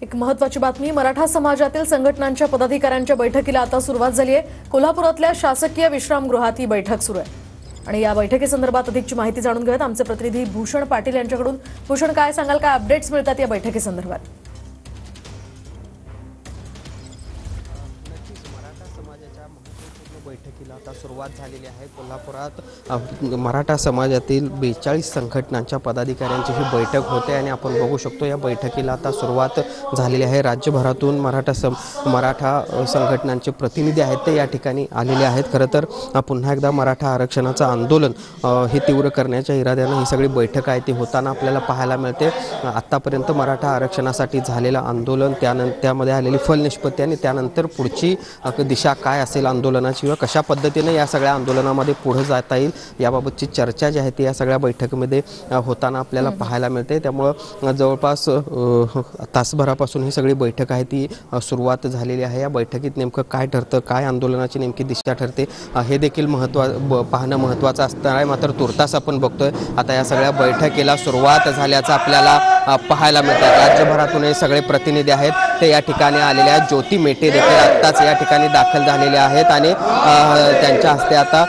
एक महत्त्वाची बातमी, मराठा समाजातील संघटनांच्या पदाधिकाऱ्यांच्या बैठकीला आता सुरुवात झाली आहे। कोल्हापुरातल्या शासकीय विश्रामगृहात ही बैठक सुरू आहे आणि या बैठकीसंदर्भात अधिकची माहिती जाणून घेऊयात आमचे प्रतिनिधी भूषण पाटील यांच्याकडून। भूषण, काय सांगाल, काय अपडेट्स मिळतात या बैठकीसंदर्भात? बैठकीला आता सुरुवात झालेली आहे। कोल्हापुरात मराठा समाजातील 42 संघटनांच्या पदाधिकाऱ्यांची ही बैठक होते आणि आपण बघू शकतो या बैठकीला आता सुरुवात झालेली आहे। राज्यभरातून मराठा संघटनांचे प्रतिनिधी आहेत ते या ठिकाणी आलेले आहेत। खरं तर पुन्हा एकदा मराठा आरक्षणाचं आंदोलन हे तीव्र करण्याच्या इराद्याने ही सगळी बैठक आहे ती होताना आपल्याला पाहायला मिळते। आतापर्यंत मराठा आरक्षणासाठी झालेलं आंदोलन, त्यामध्ये आलेली फलनिष्पत्ती आणि त्यानंतर पुढची दिशा काय असेल आंदोलनाची, कशा पद्धतीने या सगळ्या आंदोलनामध्ये पुढे जाता येईल याबाबतची चर्चा जी आहे ती या सगळ्या बैठकीमध्ये होताना आपल्याला पाहायला मिळते। त्यामुळे जवळपास तासभरापासून ही सगळी बैठक आहे ती सुरुवात झालेली आहे। या बैठकीत नेमकं काय ठरतं, काय आंदोलनाची नेमकी दिशा ठरते हे देखील पाहणं महत्त्वाचं असणार आहे। मात्र तुर्तास आपण बघतोय आता या सगळ्या बैठकीला सुरुवात झाल्याचं आपल्याला पाहायला मिळतं। राज्यभरातून हे सगळे प्रतिनिधी आहेत ते या ठिकाणी आलेले आहेत। ज्योती मेटे देखील आत्ताच या ठिकाणी दाखल झालेले आहेत आणि त्यांच्या हस्ते आता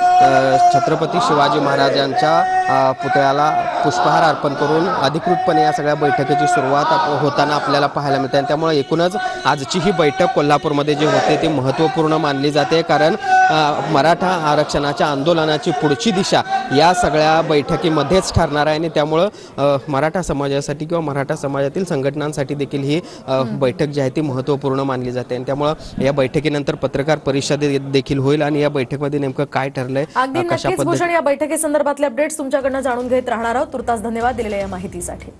छत्रपती शिवाजी महाराजांच्या पुतळ्याला पुष्पहार अर्पण करून अधिकृतपणे या सगळ्या बैठकीची सुरुवात होताना आपल्याला पाहायला मिळते। आणि त्यामुळे एकूणच आजची ही बैठक कोल्हापूरमध्ये जी होते ती महत्त्वपूर्ण मानली जाते, कारण मराठा आरक्षणाच्या आंदोलनाची पुढची दिशा या सगळ्या बैठकीमध्येच ठरणार आहे आणि त्यामुळं मराठा समाजासाठी किंवा मराठा समाजातील संघटनांसाठी देखील ही बैठक जी आहे ती महत्त्वपूर्ण मानली जाते। आणि त्यामुळं या बैठकीनंतर पत्रकार परिषद देखील होईल आणि या बैठकीमध्ये नेमकं काय ठरलंय, कशा पद्धतीने या बैठकीसंदर्भातले अपडेट्स तुमच्याकडनं जाणून घेत राहणार आहोत। तुर्तास धन्यवाद दिलेल्या या माहितीसाठी।